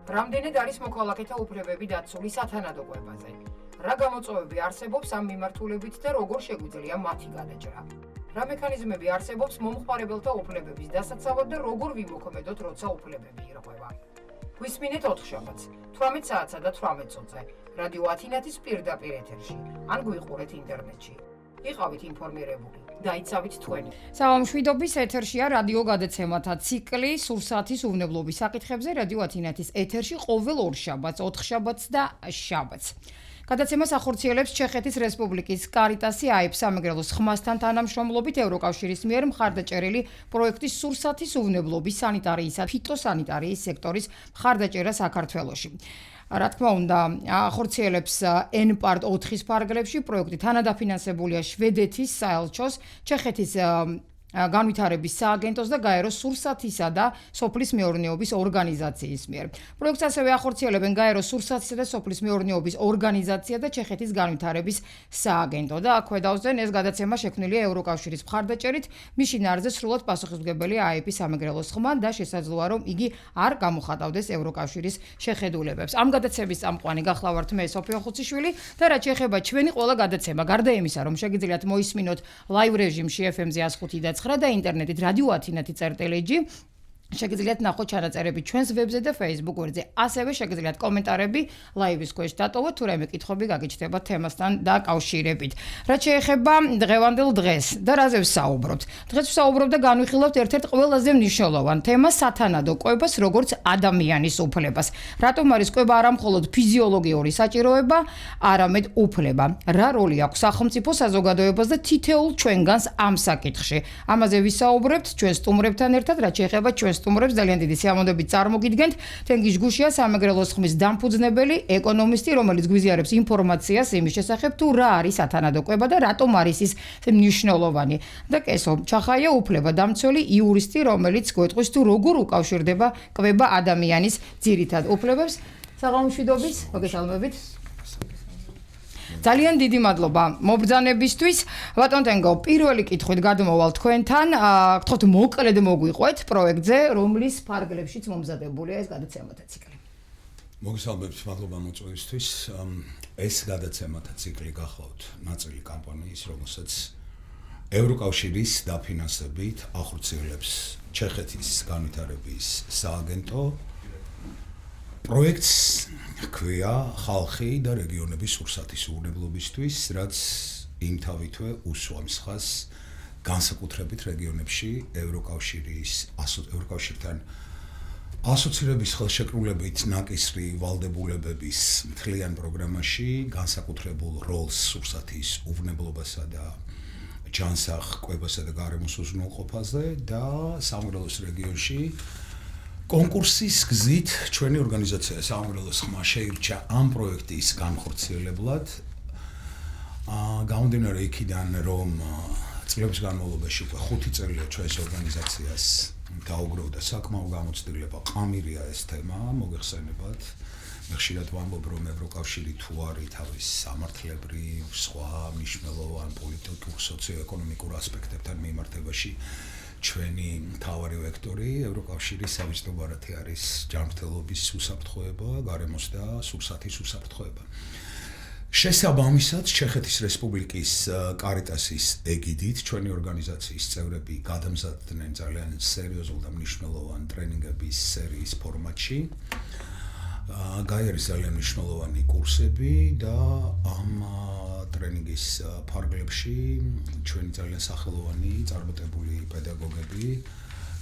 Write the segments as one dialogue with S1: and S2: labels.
S1: რამდენად არის მოქალაქეთა უფლებები დაცული სათანადო კვებაზე? რა გამოწვევები არსებობს ამ მიმართულებით და როგორ შეგვიძლია მათი გადაჭრა? რა მექანიზმები არსებობს მომხმარებელთა უფლებების დასაცავად და როგორ ვიმოქმედოთ, როცა უფლებები ირღვევა? გვისმინეთ 4 შაბათს, 18 საათსა და 18 წუთზე, რადიო ათინათის პირდაპირ ეთერში, ან გვიყურეთ ინტერნეტში. იყავით ინფორმირებული. დაიცავით თქვენი.
S2: სამშვიდობის ეთერშია რადიო გადაცემათა ციკლი სურსათის უვნებლობის საკითხებზე რადიო ათინათის ეთერში ყოველ 2 შაბათს, 4 შაბათს და შაბათს. გადაცემას ახორციელებს ჩეხეთის რესპუბლიკის კარიტასი აებ სამეგრელოს ხმასთან თანამშრომლობით ევროკავშირის მიერ მხარდაჭერილი პროექტის სურსათის უვნებლობის სანიტარიისა და ფიტოსანიტარიის სექტორის მხარდაჭერა საქართველოში. რა თქმა უნდა, ახორციელებს N-Part 4-ის ფარგლებში პროექტი თანადაფინანსებულია შვედეთის საელჩოს, ჩეხეთის განვითარების სააგენტოს და გაეროს სურსათისა და სოფლის მეურნეობის ორგანიზაციის მიერ. პროექტს ასევე ახორციელებენ გაეროს სურსათისა და სოფლის მეურნეობის ორგანიზაცია და ჩეხეთის განვითარების სააგენტო და ქვედავზენ ეს გადაცემა შექმნილია ევროკავშირის მხარდაჭერით, მის შინაარზე სრულად პასუხისმგებელია აეპის სამეგრელოს ხმა და შესაძლოა რომ იგი არ გამოხატავდეს ევროკავშირის შეხედულებებს. ამ გადაცემის წამყვანი გახლავართ მე სოფიო ხუციშვილი და რაც შეეხება ჩვენი ყველა გადაცემა, გარდა იმისა რომ შეგიძლიათ მოისმინოთ ლაივ რეჟიმში FM-ზე 105 და 9 და ინტერნეტით რადიო ათინათი წერტელეჯი შეგიძლიათ ნახოთ ჩანაწერები ჩვენს ვებზე და Facebook გვერდზე. ასევე შეგიძლიათ კომენტარები ლაივის ქვეშ დატოვოთ, თუ რამე კითხვები გაგიჩნდება თემასთან დაკავშირებით. რაც შეეხება დღევანდელ დღეს და რაზე ვსაუბრობთ? დღეს ვსაუბრობ და განვიხილავთ ერთ-ერთ ყველაზე მნიშვნელოვან თემას სათანადო კვებას, როგორც ადამიანის უფლებას. რატომ არის კვება არა მხოლოდ ფიზიოლოგიური საჭიროება, არამედ უფლება? რა როლი აქვს სახელმწიფო საზოგადოებას და თითოეულ ჩვენგანს ამ საკითხში? ამაზე ვისაუბრებთ ჩვენ სტუმრებთან ერთად, რაც შეეხება ჩვენ სტუმრებს ძალიან დიდი სიამოვნებით წარმოგიდგენთ. თენგიზ გუშია სამეგრელოს ხმის დამფუძნებელი ეკონომისტი, რომელიც გვიზიარებს ინფორმაციას იმის შესახებ, თუ რა არის სათანადო კვება და რატომ არის ის მნიშვნელოვანი. და კესო ჩახაია უფლებადამცველი იურისტი, რომელიც გვეტყვის თუ როგორ უკავშირდება კვება ადამიანის ძირითად უფლებებს. საღამომშვიდობის, მოგესალმებით. ძალიან დიდი მადლობა მობრძანებისთვის. ბატონ თენგო, პირველი კითხვით გადმოვალ თქვენთან. გთხოვთ მოკლედ მოგვიყვეთ პროექტზე, რომლის ფარგლებშიც მომზადებულია ეს გადაცემათა ციკლი.
S3: მოგესალმებით, მადლობა მოწვევისთვის. ეს გადაცემათა ციკლი გახლავთ ნაწილი კამპანიის, რომელსაც ევროკავშირის დაფინანსებით ახორციელებს ჩეხეთის განვითარების სააგენტო. პროექტს ჰქვია ხალხი და რეგიონების სურსათის უვნებლობისთვის, რაც იმთავითვე უსვამს ხაზს განსაკუთრებით რეგიონებში ევროკავშირთან ასოცირების ხელშეკრულებით ნაკისრი ვალდებულებების მთლიან პროგრამაში განსაკუთრებულ როლს სურსათის უვნებლობასა და ჯანსაღ კვებასა და გარემოს უზრუნველყოფაზე და სამეგრელოს რეგიონში კონკურსის გზით ჩვენი ორგანიზაცია სამეგრელოს ხმა შეირჩა ამ პროექტის განხორციელებლად. გამომდინარე იქიდან, რომ წლების განმავლობაში უკვე 5 წელია ჩვენს ორგანიზაციას დაუგროვდა საკმაო გამოცდილება, ყამირია ეს თემა, მოგეხსენებათ. მე ხშირად ვამბობ, რომ ევროკავშირი თუ არის თავის სამართლებრივ, სხვა მნიშვნელოვან პოლიტიკურ, სოციო-ეკონომიკურ ასპექტებთან მიმართებაში ჩვენი მთავარი ვექტორი ევროკავშირის სავიზიტო ბარათი არის ჯანმრთელობის უსაფრთხოება, გარემოს და სურსათის უსაფრთხოება. შესაბამისად, ჩეხეთის რესპუბლიკის კარიტასის ეგიდით ჩვენი ორგანიზაციის წევრები გადამზადდნენ ძალიან სერიოზულ და მნიშვნელოვან ტრენინგების სერიის ფორმატში. გაიარეს ძალიან მნიშვნელოვანი კურსები და ამ ტრენინგის ფარგლებში ჩვენი ძალიან სახელოვანი წარმატებული პედაგოგები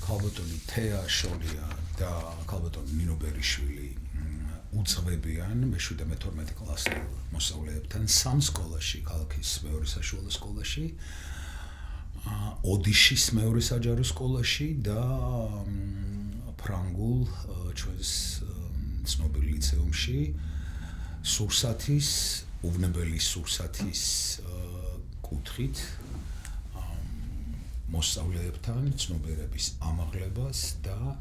S3: ქალბატონი თეა შოლია და ქალბატონი ნინო ბერიშვილი უძღვებიან მე-12 კლასის მოსწავლეებთან სამ სკოლაში, ქალაქის მეორე საშუალო სკოლაში, ოდიშის მეორე საჯარო სკოლაში და ფრანგულ ჩვენს ცნობილ ლიცეუმში სურსათის უვნებელი სურსათის კუთხით მოსწავლეებთან ცნობიერების ამაღლებას და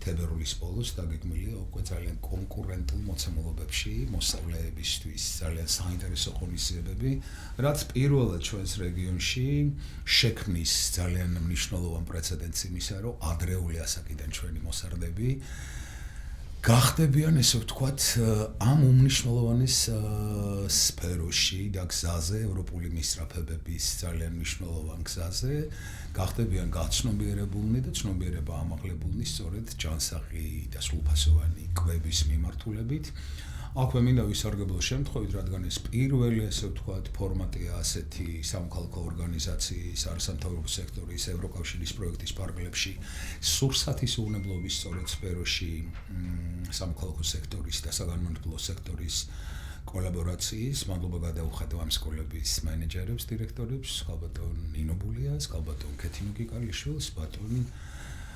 S3: თებერვლის ბოლოს დაგეგმილია უკვე ძალიან კონკურენტულ მოცემულობებში მოსწავლეებისთვის ძალიან საინტერესო ღონისძიებები, რაც პირველად ჩვენს რეგიონში შექმნის ძალიან მნიშვნელოვან პრეცედენტს იმისა, რომ ადრეული ასაკიდან ჩვენი მოსარდები გახდებიან ესე ვთქვათ ამ უმნიშვნელოვანეს სფეროში და გზაზე ევროპული მისწრაფებების ძალიან მნიშვნელოვან გზაზე გახდებიან გაცნობიერებულნი და ცნობიერება ამაღლებულნი სწორედ ჯანსაღი და სრულფასოვანი კვების მიმართულებით. აქვე მინდა ვისარგებლო შემთხვევით, რადგან ეს პირველი ესე ვთქვათ ფორმატია ასეთი სამოქალაქო ორგანიზაციის არასამთავრობო სექტორის ევროკავშირის პროექტის პარალელში სურსათის უვნებლობის სწორედ სფეროში სამოქალაქო სექტორის და საგანმანათლებლო სექტორის კოლაბორაციის მადლობა გადაუხადო ამ სკოლების მენეჯერებს, დირექტორებს, ხალბატონ ნინო ბულიას, ხალბატონ ქეთინო კიკალიშვილს, ბატონ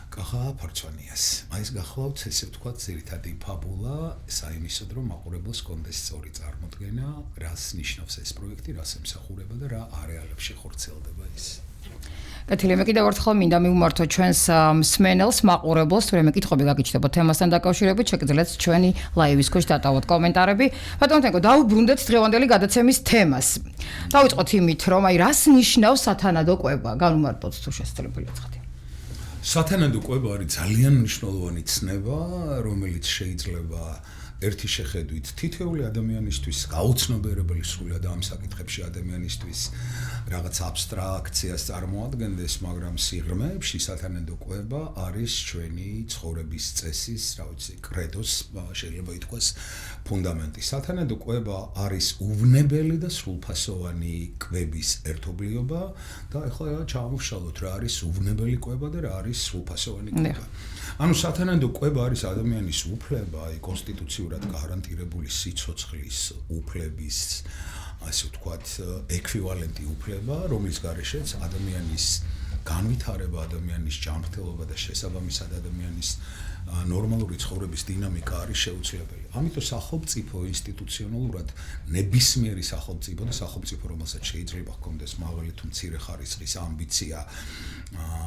S3: კახა ფარცვანიას. ეს გახლავთ ესე ვთქვათ ძირითადი ფაბულა საიმისოდ რომ მაყურებელს კონდეს სწორი წარმოდგენა, რას ნიშნავს ეს პროექტი, რას ემსახურება და რა არეალებში ხორციელდება ის.
S2: კეთილი, მე კიდევ ერთხელ მინდა მივმართო ჩვენს მსმენელს, მაყურებელს, თუ რამე კითხვები გაგიჩნდება თემასთან დაკავშირებით, შეგიძლიათ ჩვენი ლაივის ქვეშ დატოვოთ კომენტარები. ბატონო თენგო, დავუბრუნდეთ დღევანდელი გადაცემის თემას. დავიწყოთ იმით, რომ აი რას ნიშნავს სათანადო კვება? განვმარტოთ თუ შესაძლებელი აცხადე.
S3: სათანადო კვება არის ძალიან მნიშვნელოვანი ცნება, რომელიც შეიძლება ერთი შეხედვით თითოეული ადამიანისთვის გაუცნობიერებელი სრულად ამ საკითხებში ადამიანისთვის რაღაც აბსტრაქციას წარმოადგენდეს, მაგრამ სიღრმეებში სათანადო კვება არის ჩვენი ცხოვრების წესის, რა ვიცი, კრედოს შეიძლება ითქვას ფუნდამენტი. სათანადო კვება არის უვნებელი და სრულფასოვანი კვების ერთობლიობა და ახლა ჩავამუშავოთ რა არის უვნებელი კვება და რა არის სრულფასოვანი კვება. ანუ სათანადო კვება არის ადამიანის უფლება, აი კონსტიტუციურად გარანტირებული სიცოცხლის უფლების, ასე ვთქვათ, ექვივალენტი უფლება, რომლის გარეშეც ადამიანის განვითარება, ადამიანის ჯანმრთელობა და შესაბამისად ადამიანის ნორმალური ცხოვრების დინამიკა არის შეუძლებელი. ამიტომ სახელმწიფო ინსტიტუციონალურად ნებისმიერი სახელმწიფო და სახელმწიფო, რომელსაც შეიძლება ჰქონდეს მაღალი თუ მცირე ხარისხის ამბიცია,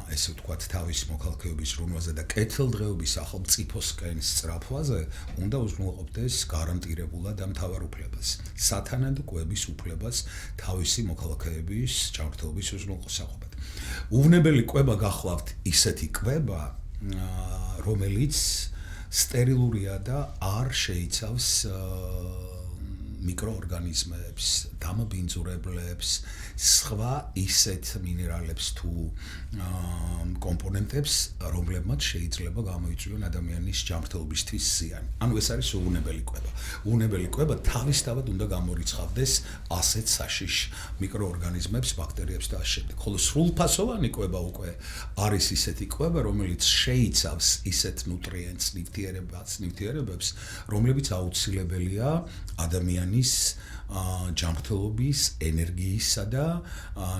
S3: ესე ვთქვათ, თავის მოქალაქეობის ზრუნვაზე და კეთილდღეობის სახელმწიფოსკენ სწრაფვაზე, უნდა უზრუნველყოფდეს გარანტირებულად ამ მთავარ უფლებას, სათანადო კვების უფლებას თავისი მოქალაქეების ჯანმრთელობის უზრუნველყოფად. უვნებელი კვება გახლავთ ისეთი კვება, რომელიც სტერილურია და არ შეიცავს მიკროორგანიზმებს, დამბინძურებლებს, სხვა ისეთ მინერალებს თუ კომპონენტებს, რომლებმაც შეიძლება გამოიწვიონ ადამიანის ჯანმრთელობისთვის ზიანი. ანუ ეს არის უვნებელი კვება. უვნებელი კვება თავისთავად უნდა გამორიცხავდეს ასეთ საშიშ მიკროორგანიზმებს, ბაქტერიებს და ასე შემდეგ. ხოლო სრულფასოვანი კვება უკვე არის ისეთი კვება, რომელიც შეიცავს ისეთ ნუტრიენტს, ნივთიერებებს, რომლებიც აუცილებელია ადამიანის ჯანმრთელობის, ენერგიისა და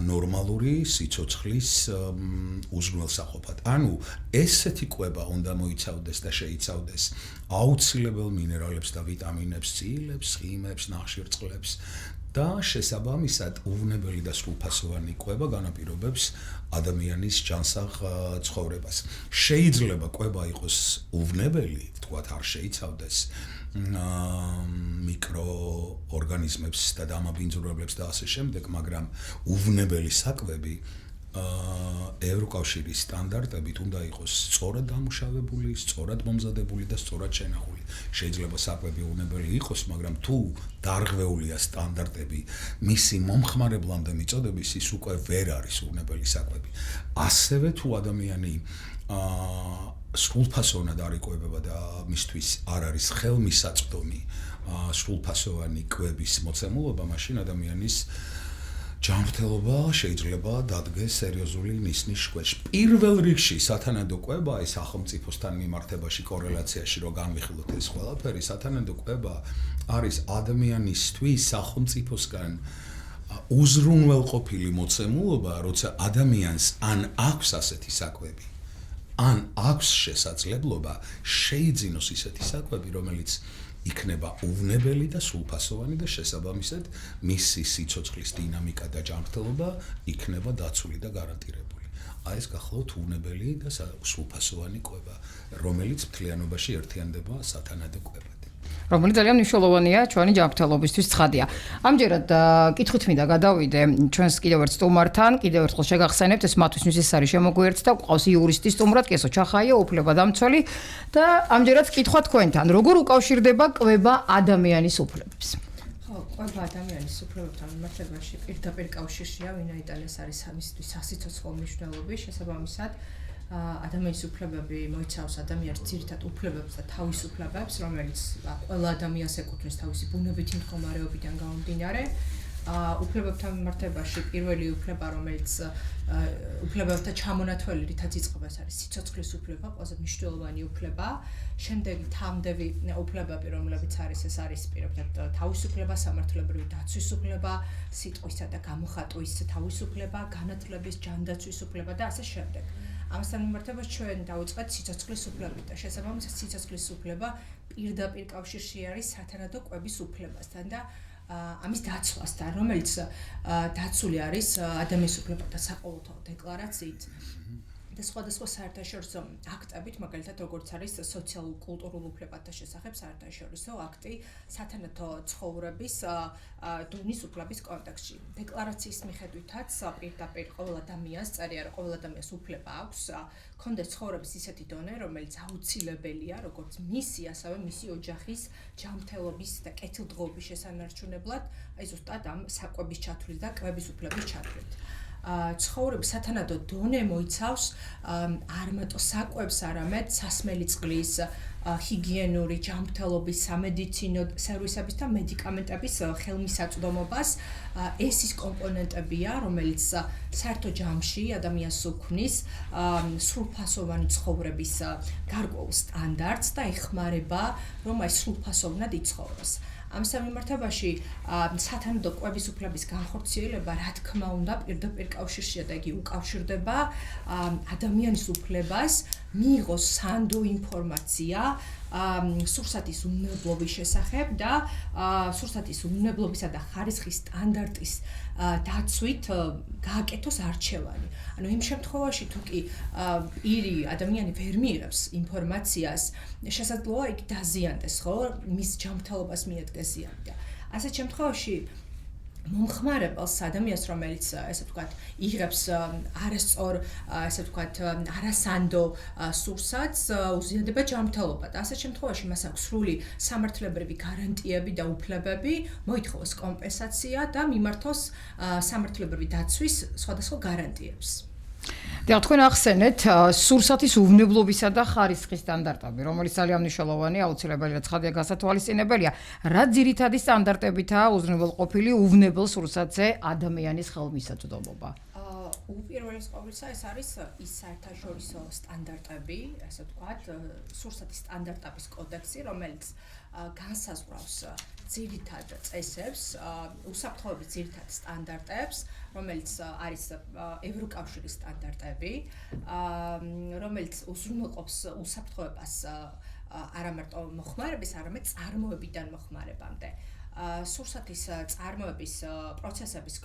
S3: ნორმალური სიცოცხლის უზრუნველსაყოფად. ანუ ესეთი კვება უნდა მოიცავდეს და შეიცავდეს აუცილებელ მინერალებს და ვიტამინებს, წილებს, ხიმებს, ნახშირწყლებს და შესაბამისად უვნებელი და სრულფასოვანი კვება განაპირობებს ადამიანის ჯანსაღ ცხოვრებას. შეიძლება კვება იყოს უვნებელი, თქვათ არ შეიცავდეს მიკროორგანიზმებს და დამაბინძურებლებს და ასე შემდეგ, მაგრამ უვნებელი საკვები ევროკავშირის სტანდარტებით უნდა იყოს სწორად დამუშავებული, სწორად მომზადებული და სწორად შენახული. შეიძლება საკვები უვნებელი იყოს, მაგრამ თუ დარღვეულია სტანდარტები მისი მომხმარებლამდე მიწოდების, ის უკვე ვერ არის უვნებელი საკვები. ასევე თუ ადამიანი სრულფასოვნად არ იკვებება და მისთვის არ არის ხელმისაწვდომი სრულფასოვანი კვების მოცემულობა, მაშინ ადამიანის ჯანმრთელობა შეიძლება დადგეს სერიოზული ნისნის შუქეში. პირველ რიგში სათანადო კვება ის სახელმწიფოსთან მიმართებაში კორელაციაში რო განვიხილოთ ეს ყველაფერი, სათანადო კვება არის ადამიანისთვის სახელმწიფოსგან უზრუნველყოფილი მოცემულობა, როცა ადამიანს ან აქვს ასეთი საკვები, ან აქვს შესაძლებლობა შეიძინოს ისეთი საკვები, რომელიც იქნება უვნებელი და სრულფასოვანი და შესაბამისად მისი სიცოცხლის დინამიკა და ჯანმრთელობა იქნება დაცული და გარანტირებული. ეს გახლავთ უვნებელი და სრულფასოვანი კვება, რომელიც მთლიანობაში ერთიანდება სათანადო კვებად.
S2: რომელიც ძალიან მნიშვნელოვანია ჩვენი ჯანმრთელობისთვის ცხადია. ამჯერად კითხვით მინდა გადავიდე ჩვენს კიდევ ერთ სტუმართან, კიდევ ერთხელ შეგახსენებთ, ეს მათთვის ის არის შემოგვიერთდა, ყავს იურისტი სტუმრად, კესო ჩახაია, უფლებადამცველი და ამჯერად კითხვა თქვენთან, როგორ უკავშირდება კვება ადამიანის უფლებებს?
S4: კვება ადამიანის უფლებებთან მიმართებაში პირდაპირ კავშირშია, ვინაიდან ეს არის ამისთვის სასიცოცხლო მნიშვნელობის, შესაბამისად ადამიანის უფლებები მოიცავს ადამიანის ძირითად უფლებებს და თავისუფლებებს, რომელიც ყველა ადამიანს ეკუთვნის თავისი ბუნებითი მდგომარეობიდან გამომდინარე. უფლებებთან მიმართებაში პირველი უფლება, რომელიც უფლებებთან ჩამონათვალი, რითაც იწყება, ეს არის სიცოცხლის უფლება, ყველაზე მნიშვნელოვანი უფლება. შემდეგი თამდევი უფლებები, რომლებიც არის, ეს არის პირობითად თავისუფლება, სამართლებრივი დაცვის უფლება, სიტყვისა და გამოხატვის თავისუფლება, განათლების, ჯანდაცვის უფლება და ასე შემდეგ. ამასთან მიმართებაში ჩვენ დავიწყეთ სიცოცხლის უფლებით და შესაბამისად სიცოცხლის უფლება პირდაპირ კავშირში არის სათანადო კვების უფლებასთან და ამის დაცვასთან, რომელიც დაცული არის ადამიანის უფლებათა საყოველთაო დეკლარაციით და სხვადასხვა საერთაშორისო აქტებით, მაგალითად როგორც არის სოციალურ-კულტურულ უფლებათა შესახებ საერთაშორისო აქტი სათანადო ცხოვრების დონის უფლების კონტექსტში. დეკლარაციის მიხედვითაც პირდაპირ ყოველ ადამიანს წერია, რომ ყოველ ადამიანს უფლება აქვს კონდეს ცხოვრების ისეთი დონე, რომელიც აუცილებელია, როგორც მისი, ასევე მისი ოჯახის ჯანმრთელობის და კეთილდღეობის შესანარჩუნებლად, აი ზუსტად ამ საკვების ჩათვლით და კვების უფლების ჩათვლით. ცხოვრების სათანადო დონე მოიცავს არ მარტო საკვებს, არამედ სასმელი წყლის, ჰიგიენური ჯანმრთელობის, სამედიცინო სერვისების და მედიკამენტების ხელმისაწვდომობას. ეს ის კომპონენტებია, რომელიც საერთო ჯამში ადამიანს უქმნის სრულფასოვანი ცხოვრების გარკვეულ სტანდარტს და ეხმარება, რომ აი სრულფასოვნად იცხოვროს. ამასთან მიმართებაში სათანადო კვების უფლების განხორციელება, რა თქმა უნდა, პირდაპირ კავშირშია და იგი უკავშირდება ადამიანის უფლებას მიიღოს სანდო ინფორმაცია სურსათის უნებლობის შესახებ და სურსათის უნებლობისა და ხარისხის სტანდარტის დაცვით გააკეთოს არჩევანი. ანუ იმ შემთხვევაში თუ კი პირი ადამიანი ვერ მიიღებს ინფორმაციას, შესაძლოა იქ დაზიანდეს, ხო, მის ჯანმრთელობას მიადგეს ზიანი და ასეთ შემთხვევაში მომხმარებელს ადამიანს, რომელიც ესე ვთქვათ, იღებს არასწორ, ესე ვთქვათ, არასანდო სურსათს, უზიადება ჯანმრთელობა და ასეთ შემთხვევაში მას აქვს სრული სამართლებრივი გარანტიები და უფლებები, მოითხოვოს კომპენსაცია და მიმართოს სამართლებრივი დაცვის სხვადასხვა გარანტიებს.
S2: და თქვენ ახსენეთ სურსათის უვნებლობისა და ხარისხის სტანდარტები, რომელიც ძალიან მნიშვნელოვანია, აუცილებელია ცხადია გასათვალისწინებელია. რა ძირითადი სტანდარტებითაა უზრუნველყოფილი უვნებელ სურსათზე ადამიანის ხელმისაწვდომობა?
S4: უპირველეს ყოვლისა ეს არის ის საერთაშორისო სტანდარტები, ასე ვთქვათ, სურსათის სტანდარტების კოდექსი, რომელიც განსაზღვრავს ძირითად წესებს, უსაფრთხოების ძირითად სტანდარტებს, რომელიც არის ევროკავშირის სტანდარტები, რომელიც უზრუნველყოფს უსაფრთხოებას არა მარტო მოხმარების, არამედ წარმოებიდან მოხმარებამდე. სურსათის წარმოების პროცესების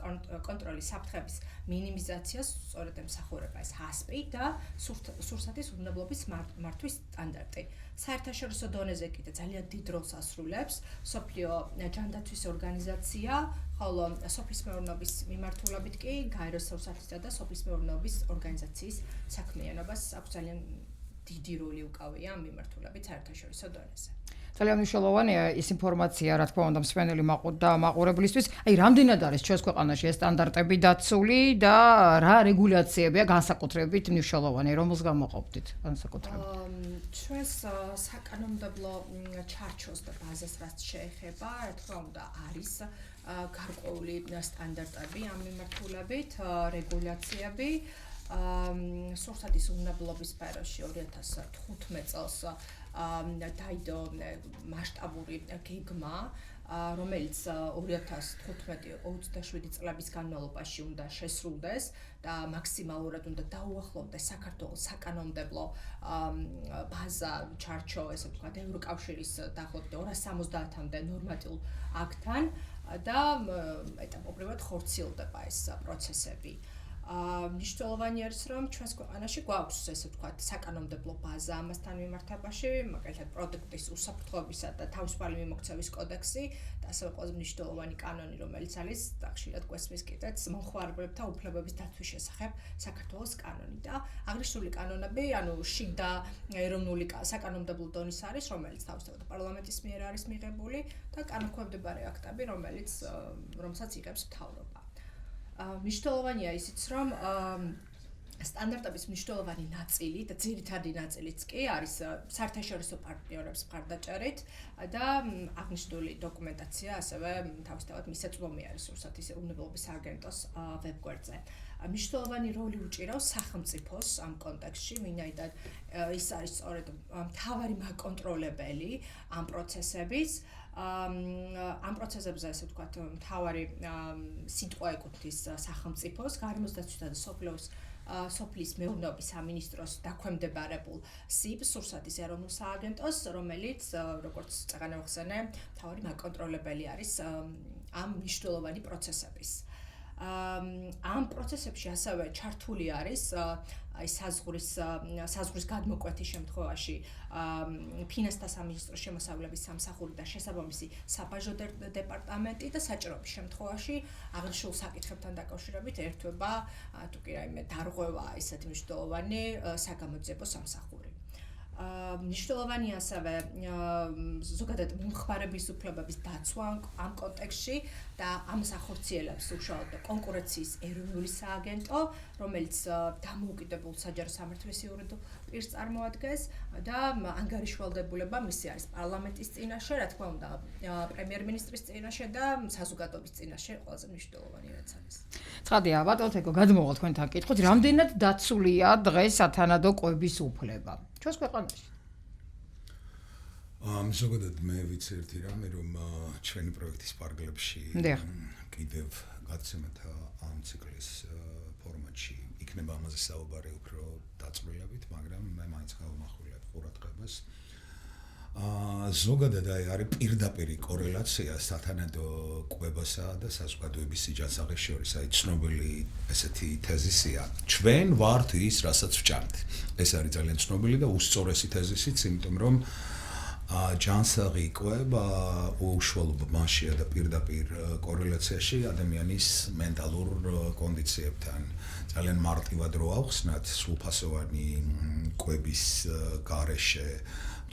S4: კონტროლის საფრთხების მინიმიზაციას სწორედ ემსახურება ეს HACCP და სურსათის უვნებლობის მართვის სტანდარტი. საერთაშორისო დონეზე კიდე ძალიან დიდ როლს ასრულებს მსოფლიო ჯანდაცვის ორგანიზაცია, ხოლო სოფლის მეურნეობის მიმართულებით კი გაეროს სურსათისა და სოფლის მეურნეობის ორგანიზაციის საქმიანობას აქვს ძალიან დიდი როლი უკავია ამ მიმართულებით საერთაშორისო დონეზე.
S2: ძალიან მნიშვნელოვანია ის ინფორმაცია, რა თქმა უნდა, მსმენელი მაყურებლისთვის. აი, რამდენად არის ჩვენს ქვეყანაში ეს სტანდარტები დაცული და რა რეგულაციებია განსაკუთრებით მნიშვნელოვანი, რომელს გამოყოფდით განსაკუთრებით?
S4: ჩვენს საკანონმდებლო ჩარჩოს და ბაზას რაც შეეხება, რა თქმა უნდა, არის გარკვეული სტანდარტები ამ მიმართულებით, რეგულაციები. სურსათის უვნებლობის სფეროში 2015 წელს დაიდო მასშტაბური გეგმა, რომელიც 2015-27 წლების განმავლობაში უნდა შესრულდეს და მაქსიმალურად უნდა დაუახლოვდეს საქართველოს საკანონმდებლო ბაზა, ჩარჩო, ესე ვთქვათ, ევროკავშირის დაახლოებით 270-მდე ნორმატიულ აქტთან და ეტაპობრივად ხორციელდება ეს პროცესები. მნიშვნელოვანი არის რომ ჩვენს ქვეყანაში გვაქვს ესე ვთქვათ საკანონმდებლო ბაზა ამასთან მიმართებაში, მაგალითად პროდუქტის უსაფრთხოებისა და თავისუფალი მიმოქცევის კოდექსი და ასევე ყველაზე მნიშვნელოვანი კანონი, რომელიც არის ხშირად გვესმის კიდეც მომხმარებელთა უფლებების დაცვის შესახებ საქართველოს კანონი და აღნიშნული კანონები, ანუ შიდა ეროვნული საკანონმდებლო დონის არის, რომელიც თავისთავად პარლამენტის მიერ არის მიღებული და კანონქვემდებარე აქტები, რომელსაც იღებს მთავრობა. მნიშვნელოვანია ისიც, რომ სტანდარტების მნიშვნელოვანი ნაწილი და ძირითადი ნაწილიც კი არის საერთაშორისო პარტნიორებს მხარდაჭერით და აღნიშნული დოკუმენტაცია ასევე თავისთავად მისაწვდომი არის რუსეთის ეუროპის სააგენტოს ვებგვერდზე. მნიშვნელოვანი როლი უჭირავს სახელმწიფოს ამ კონტექსტში, ვინაიდან ის არის სწორედ მთავარი მაკონტროლებელი ამ პროცესების. ამ პროცესებზე ასე ვთქვათ, მთავარი სიტყვა ეკუთვნის სახელმწიფოს, გარემოსდაცვითა და სოფლის მეურნეობის სამინისტროს დაქვემდებარებულ SIP-ს, რუსეთის ეროვნულ სააგენტოს, რომელიც, როგორც წეგანა ვახსენე, მთავარი მაკონტროლებელი არის ამ მნიშვნელოვანი პროცესების. ამ პროცესებში ასევე ჩართული არის აი საზღვრის გადმოკვეთის შემთხვევაში ფინანსთა სამინისტროს შემოსავლების სამსახური და შესაბამისი საბაჟო დეპარტამენტი და საჭიროების შემთხვევაში აღნიშნულ საკითხებთან დაკავშირებით ერთვება თუ კი რაიმე დარღვევა ისეთი მნიშვნელოვანი საგამოძიებო სამსახური. მნიშვნელოვანი ასევე ზოგადად მომხმარების უფლებების დაცვა ამ კონტექსტში და ამას ახორციელებს უშუალოდ კონკურენციის ეროვნული სააგენტო, რომელიც დამოუკიდებელ საჯარო სამართლის იურიდიულ პირს წარმოადგენს და ანგარიშვალდებულება მისი არის პარლამენტის წინაშე, რა თქმა უნდა, პრემიერ-მინისტრის წინაშე და საზოგადოების წინაშე ყველაზე მნიშვნელოვანი რაც არის.
S2: ცხადია, ბატონო თეკო, გადმოვალ თქვენთან კითხოთ, რამდენად დაცულია დღეს სათანადო კვების უფლება? ჩვენს ქვეყანაში.
S3: ზოგადად მე ვიცი ერთი რამე, რომ ჩვენი პროექტის პარგლებში კიდევ გაცემათა ამ ციკლის ფორმატში იქნება ამაზე საუბარი უფრო დაწვრილებით, მაგრამ მე მაინც გავამახვილებ ყურადღებას. ზოგადად არის პირდაპირი კორელაცია სათანადო კვებასა და საზოგადოების სიჯანსაღის შორის, აი ცნობილი ესეთი თეზისია. ჩვენ ვართ ის, რასაც ვჭამთ. ეს არის ძალიან ცნობილი და უსწორესი თეზისიც, იმიტომ რომ ჯანსაღი კვება უშუალოდ მასშია და პირდაპირ კორელაციაში ადამიანის მენტალურ კონდიციებთან. ძალიან მარტივად რო ავხსნათ სრულფასოვანი კვების გარეშე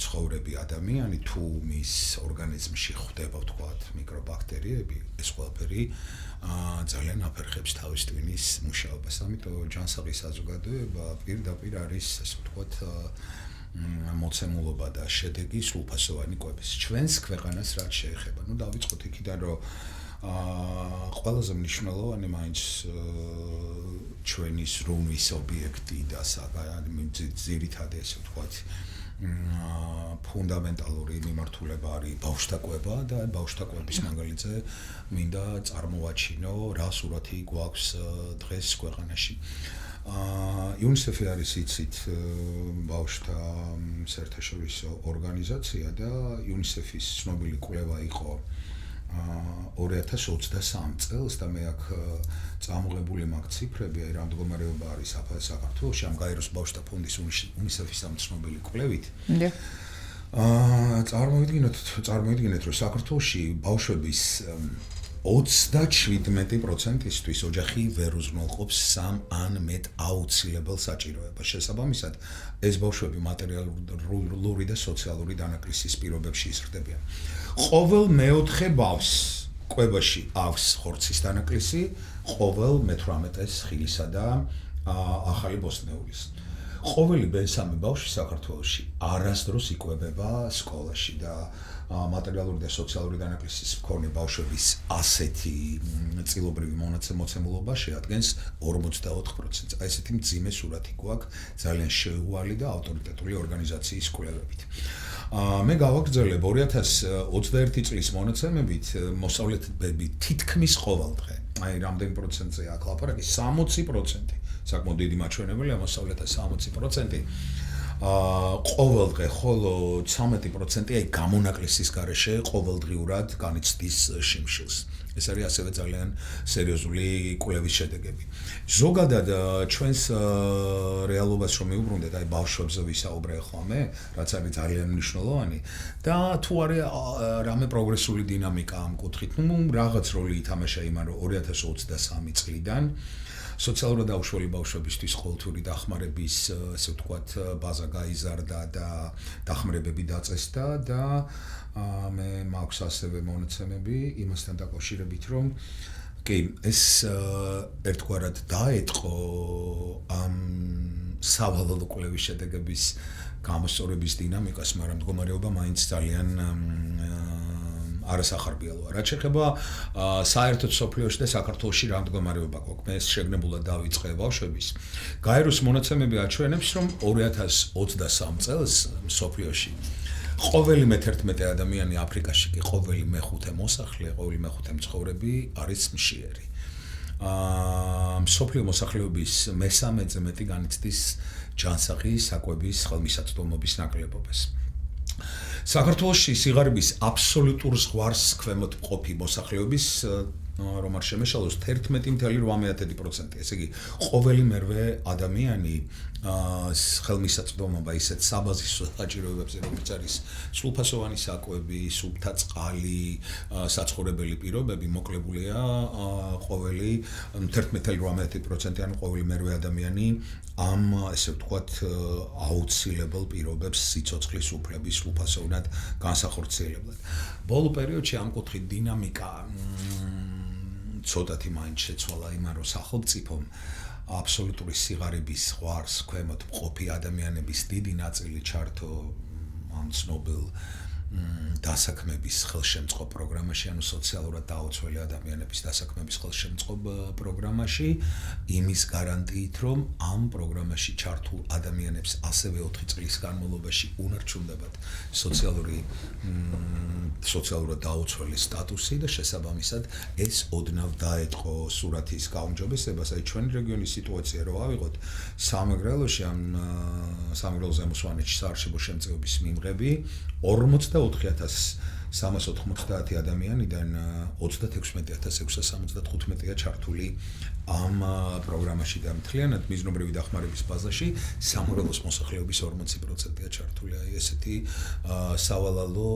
S3: ცხოვრები ადამიანი თუ მის ორგანიზმში ხვდება ვთქვათ მიკრობაქტერიები, ეს ყველაფერი ძალიან აფერხებს თავის ტვინის მუშაობას. ამიტომ ჯანსაღი საზოგადოება პირდაპირ არის ასე ვთქვათ მოცემულობა და შედეგი სრულფასოვანი კვების. ჩვენს ქვეყანას რაც შეეხება, ну დავიწყოთ იქიდან რომ ყველაზე მნიშვნელოვანი მაინც ჩვენი სრულის ობიექტი და ძირითადი ასე ვთქვათ ფუნდამენტალური მიმართულება არის ბავშვთა კვება და ბავშვთა კვების მაგალითზე მინდა წარმოვაჩინო რა სურათი გვაქვს დღეს ქვეყანაში. UNICEF-ი არის იცით ბავშვთა საერთაშორისო ორგანიზაცია და UNICEF-ის ცნობილი კვლევა იყო 2023 წელს და მე აქ წამოღებული მაქვს ციფრები, აი რა მდგომარეობა არის საქართველოში ამ გაეროს ბავშვთა ფონდის UNICEF-ის ამ ცნობილი კვლევით. წარმოვიდგინეთ, რომ საქართველოში ბავშვების 37%-ისთვის ოჯახი ვერ უზრუნველყოფს 3 ან მეტ აუცილებელ საჭიროებას. შესაბამისად, ეს ბავშვები მატერიალური და სოციალური დანაკლისის პირობებში იზრდებიან. ყოველ მეოთხე ბავშვს კვებაში აქვს ხორცის დანაკლისი, ყოველ მე-18-ს ხილისა და ახალი ბოსტნეულის. ყოველი ბენ-3 ბავშვი საქართველოში არასდროს იკვებება სკოლაში და მატერიალური და სოციალური დანაკლისის მქონე ბავშვების ასეთი წილობრივი მოცემულობა შეადგენს 44%. აი ესეთი მძიმე სურათი გვაქვს ძალიან შეუვალი და ავტორიტეტული ორგანიზაციის კვლევებით. მე გავაგრძელებ 2021 წლის მონაცემებით მოსწავლეები თითქმის ყოველდღე. აი რამდენი პროცენტია აქ ლაპარაკი? 60%. საკმაოდ დიდი მაჩვენებელია მოსწავლეთა 60%. ყოველდღე ხოლო 13% აი გამონაკლისის გარეშე ყოველდღიურად განიცდის შიმშილს. ეს არის ასევე ძალიან სერიოზული კვლევის შედეგები. ზოგადად ჩვენს რეალობას რომ მივუბრუნდეთ, აი ბავშვებზე ვისაუბრე ხოლმე, რაც არის ძალიან მნიშვნელოვანი და თუ არის რამე პროგრესული დინამიკა ამ კუთხით, ну რაღაც როლი ითამაშა იმან, რომ 2023 წლიდან სოციალურად დაუშველი ბავშვებისთვის ყოველთვიური დახმარების, ასე ვთქვათ, ბაზა გაიზარდა და დახმარებები დაწესდა და მე მაქვს ასევე მონაცემები იმასთან დაკავშირებით, რომ კი, ეს ერთგვარად დაეთყო ამ სავალალო კვლევის შედეგების გამოსწორების დინამიკას, მაგრამ მდგომარეობა მაინც ძალიან არასახარბიელოა. რაც შეეხება საერთოდ სოფლიოში და საქართველოში რა მდგომარეობა გვაქვს, მე შეგნებულად დავიწყე ბავშვების. გაეროს მონაცემები აჩვენებს, რომ 2023 წელს სოფლიოში ყოველი მე-11 ადამიანი აფრიკაში კი ყოველი მე-5 მოსახლე, ყოველი მე-5 მცხოვრები არის მშიერი. სოფლიო მოსახლეობის მე-13-ზე მეტი განიცდის ჯანსაღი საკვების ხელმისაწვდომობის ნაკლებობას. საქართველოში სიღარიბის აბსოლუტურ ზღვარს ქვემოთ მყოფი მოსახლეობის რომ არ შემეშალოს 11.8%. ესე იგი, ყოველი მერვე ადამიანი ხელმისაწვდომობა ისეთ საბაზისო საჭიროებებზე, როგორც არის სრულფასოვანი საკვები, სუფთა წყალი, საცხოვრებელი პირობები, მოკლებულია ყოველი 11.8%, ანუ ყოველი მერვე ადამიანი ამ, ესე ვთქვათ, აუცილებელ პირობებს სიცოცხლის უფლების სრულფასოვნად განსახორციელებლად. ბოლო პერიოდში ამ კუთხით დინამიკა ცოტათი მაინც შეცვალა იმან, რომ სახელმწიფომ აბსოლუტური სიღარიბის ზღვარს ქვემოთ მყოფი ადამიანების დიდი ნაწილი ჩართო ამ ცნობილ დასაქმების ხელშემწყობ პროგრამაში, ანუ სოციალურად დაუცველი ადამიანების დასაქმების ხელშემწყობ პროგრამაში, იმის გარანტიით, რომ ამ პროგრამაში ჩართულ ადამიანებს ასევე 4 წლის განმავლობაში უნარჩუნდებათ სოციალურად დაუცველი სტატუსი და შესაბამისად ეს ოდნავ დაეთყო სურათის გაუმჯობესებას. აი ჩვენი რეგიონის სიტუაცია რო ავიღოთ, სამეგრელოში ამ სამეგრელოზე მოსვანეთში საარშევო შემწეობის მიმღები 44390 ადამიანიდან 36675-ია ჩართული ამ პროგრამაში და მთლიანად მიზნობრივი დახმარების ბაზაში სამეგრელოს მოსახლეობის 40%-ია ჩართული. აი ესეთი სავალალო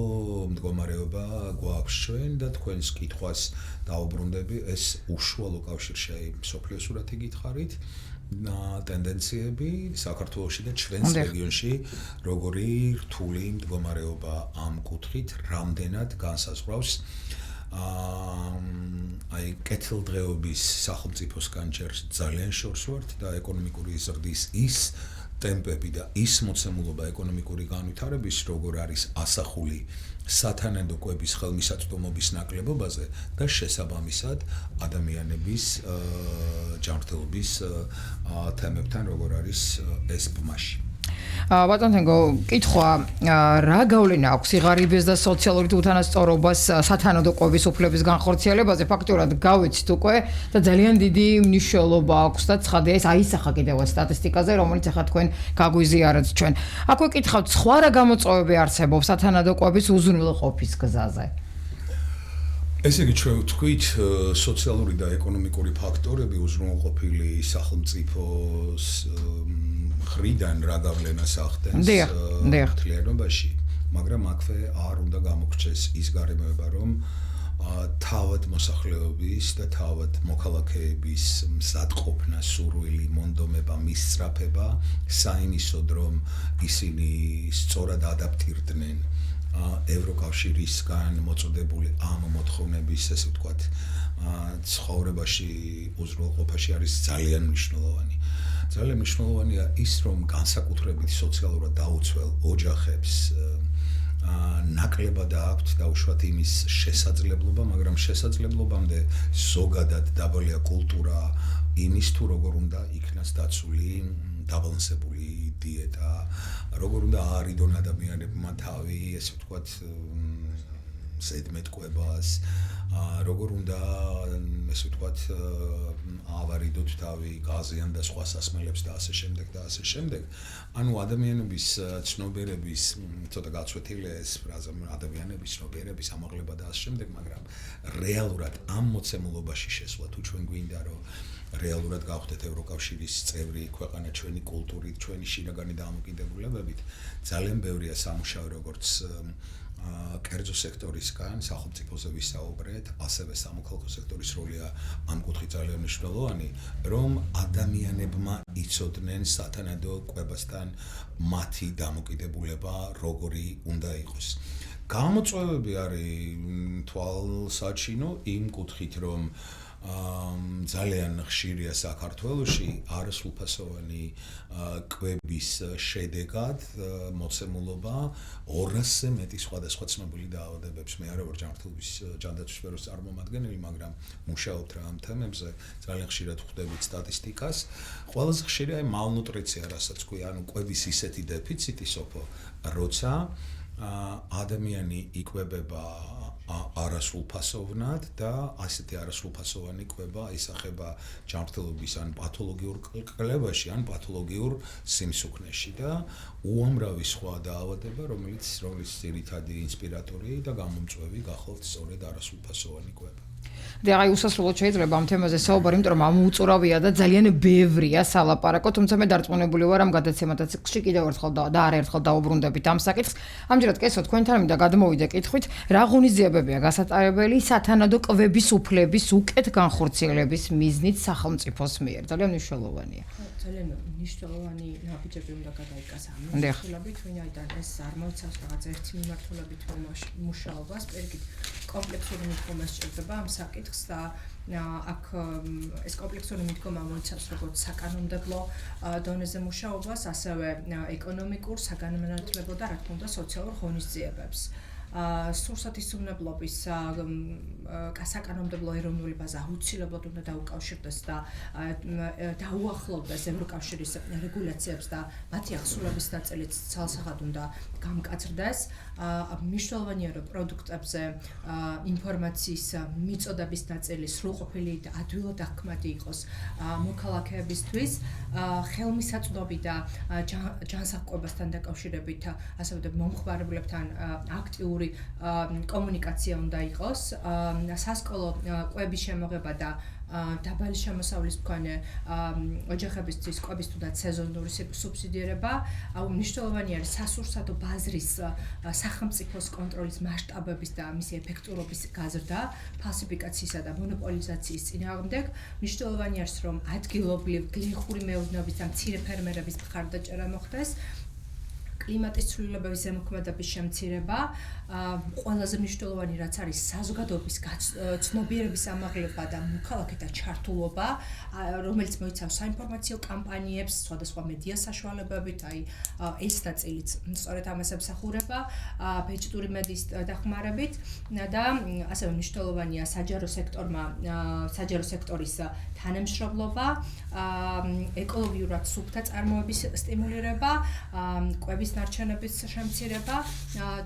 S3: მდგომარეობა გვაქვს ჩვენ და თქვენს კითხვას დაუბრუნდები, ეს უშუალო კავშირში აი მსოფლიო სურათი გითხარით. ტენდენციები საქართველოში და ჩვენს რეგიონში როგორი რთული მდგომარეობა ამ კუთხით რამდენად განსაზღვრავს აი კეთილდღეობის სახელმწიფოსგან ჯერ ძალიან შორს ვართ და ეკონომიკური ზრდის ის ტემპები და ის მოცემულობა ეკონომიკური განვითარების როგორ არის ასახული სათანადო კვების ხელმისაწვდომობის ნაკლებობაზე და შესაბამისად ადამიანების ჯანმრთელობის თემებთან როგორ არის ეს ბმაში.
S2: ბატონთენგო, კითხვა, რა გავლენა აქვს სიღარიბეს და სოციალური უთანასწორობას სათანადო კვების უფლების განხორციელებაზე? ფაქტურად გავეცით უკვე და ძალიან დიდი მნიშვნელობა აქვს და ცხადია ეს აისახა კიდევაც სტატისტიკაზე, რომელიც ახლა თქვენ გაგვიზიარეთ ჩვენ. აქვე კითხავთ, სხვა რა გამოწვევები არსებობს სათანადო კვების უზრუნველყოფის გზაზე?
S3: ესე იგი, ჩვენ ვთქვით, სოციალური და ეკონომიკური ფაქტორები უზრუნველყოფილი სახელმწიფოს ხრიდან რა გავლენას ახდენს მთლიანობაში, მაგრამ აქვე არ უნდა გამოგრჩეს ის გარემოება, რომ თავად მოსახლეობის და თავად მოქალაქეების მზადყოფნა, სურვილი, მონდომება, მისწრაფება საინისოდ, რომ ისინი სწორად ადაპტირდნენ ევროკავშირისგან მოწოდებული ამ მოთხოვნების, ესე ვთქვათ, ცხოვრებაში უზრუნველყოფაში არის ძალიან მნიშვნელოვანი. ძალიან მნიშვნელოვანია ის, რომ განსაკუთრებით სოციალურად დაუცველ ოჯახებს ნაკლებად აქვთ დაუშვათ იმის შესაძლებლობა, მაგრამ შესაძლებლობამდე ზოგადად დაბალია კულტურა იმის თუ როგორ უნდა იქნას დაცული დაბალანსებული დიეტა, როგორ უნდა აარიდონ ადამიანებმა თავი, ესე ვთქვათ, ზედმეტყვებას, როგორ უნდა ესე ვთქვათ ავარიდოთ თავი გაზიან და სხვა სასმელებს და ასე შემდეგ და ასე შემდეგ. ანუ ადამიანების ცნობიერების ცოტა გაცვეთილია ეს ფრაზა ადამიანების ცნობიერების ამაღლება და ასე შემდეგ, მაგრამ რეალურად ამ მოცემულობაში შესვლა თუ ჩვენ გვინდა რომ რეალურად გავხდეთ ევროკავშირის წევრი ქვეყანა ჩვენი კულტურით, ჩვენი შინაგანი დამოკიდებულებებით, ძალიან ბევრია სამუშაო როგორც კერძო სექტორისგან, სახელმწიფოზე ვისაუბრეთ, ასევე სამოქალაქო სექტორის როლია ამ კუთხით ძალიან მნიშვნელოვანი, რომ ადამიანებმა იცოდნენ სათანადო კვებასთან მათი დამოკიდებულება როგორი უნდა იყოს. გამოწვევები არის თვალსაჩინო იმ კუთხით, რომ ძალიან ხშირია საქართველოში არასრულფასოვანი კვების შედეგად მოცემულობა 200-ზე მეტი სხვადასხვა ცნობილი დაავადებებს. მე არ ვარ ჯანმრთელობის ჯანდაცვის სფეროს წარმომადგენელი, მაგრამ მუშაობთ რა ამ თემებზე, ძალიან ხშირად ვხვდებით სტატისტიკას. ყველაზე ხშირია მალნუტრიცია, რასაც ქვია, ანუ კვების ისეთი დეფიციტი სოფო, როცა ადამიანი იკვებება არასრულფასოვნად და ასეთი არასრულფასოვანი კვება ისახება ჯანმრთელობის ან პათოლოგიურ კლებაში ან პათოლოგიურ სიმსუქნეში და უამრავი სხვა დაავადება, რომელიც ძირითადი ინსპირატორი და გამომწვევი გახლავთ სწორედ არასრულფასოვანი კვება.
S2: და აი უსასრულოდ შეიძლება ამ თემაზე საუბარი, იმიტომ რომ ამოუწურავია და ძალიან ბევრია სალაპარაკო, თუმცა მე დარწმუნებული ვარ ამ გადაცემათა ციკლში კიდევ ერთხელ და არაერთხელ დაუბრუნდებით ამ საკითხს. ამჯერად კესო თქვენთან მინდა გადმოვიდე კითხვით, რა ღონისძიებებია გასატარებელი სათანადო კვების უფლების უკეთ განხორციელების მიზნით სახელმწიფოს მიერ? ძალიან მნიშვნელოვანია.
S4: ძალიან მნიშვნელოვანი ნაბიჯები უნდა გადაიკას ამ მიმართულებით, ვინაიდან ეს არ მოიცავს რაღაც ერთი მიმართულებით მუშაობას, პირიქით კომპლექსური მიდგომა სჭირდება ამ საკითხს და აქ ეს კომპლექსური მიდგომა მოიცავს როგორც საკანონმდებლო დონეზე მუშაობას, ასევე ეკონომიკურ, საგანმანათლებლო და რა თქმა უნდა სოციალურ ღონისძიებებს. სურსათის უვნებლობის საკანონმდებლო ეროვნული ბაზა აუცილებლად უნდა დაუკავშირდეს და დაუახლოვდეს ევროკავშირის რეგულაციებს და მათი ახსულების ნაწილიც ცალსახად უნდა გამკაცრდეს. მნიშვნელოვანია რომ პროდუქტებზე ინფორმაციის მიწოდების ნაწილი სრულყოფილი და ადვილად აღქმადი იყოს მოქალაქეებისთვის. ხელმისაწვდომი და ჯანსაღყვებასთან დაკავშირებით ასევე მომხმარებლებთან აქტიური კომუნიკაცია უნდა იყოს. სასკოლო კვების შემოღება და დაბალი შემოსავლის მქონე ოჯახებისთვის კვების თუნდაც სეზონური სუბსიდირება. მნიშვნელოვანი არის სასურსათო ბაზრის სახელმწიფოს კონტროლის მასშტაბების და მისი ეფექტურობის გაზრდა, ფალსიფიკაციისა და მონოპოლიზაციის წინააღმდეგ. მნიშვნელოვანი არის რომ ადგილობრივ გლეხური მეურნეობის და მცირე ფერმერების მხარდაჭერა მოხდეს. კლიმატის ცვლილებების ზემოქმედების შემცირება, ყველაზე მნიშვნელოვანი რაც არის საზოგადოების ცნობიერების ამაღლება და მოქალაქეთა ჩართულობა, რომელიც მოიცავს საინფორმაციო კამპანიებს, სხვადასხვა მედია საშუალებებით, აი ეს ნაწილიც სწორედ ამას ემსახურება, ბეჭდური მედიის დახმარებით და ასევე მნიშვნელოვანია საჯარო სექტორის თანამშრომლობა, ეკოლოგიურად სუფთა წარმოების სტიმულირება, კვების ნარჩენების შემცირება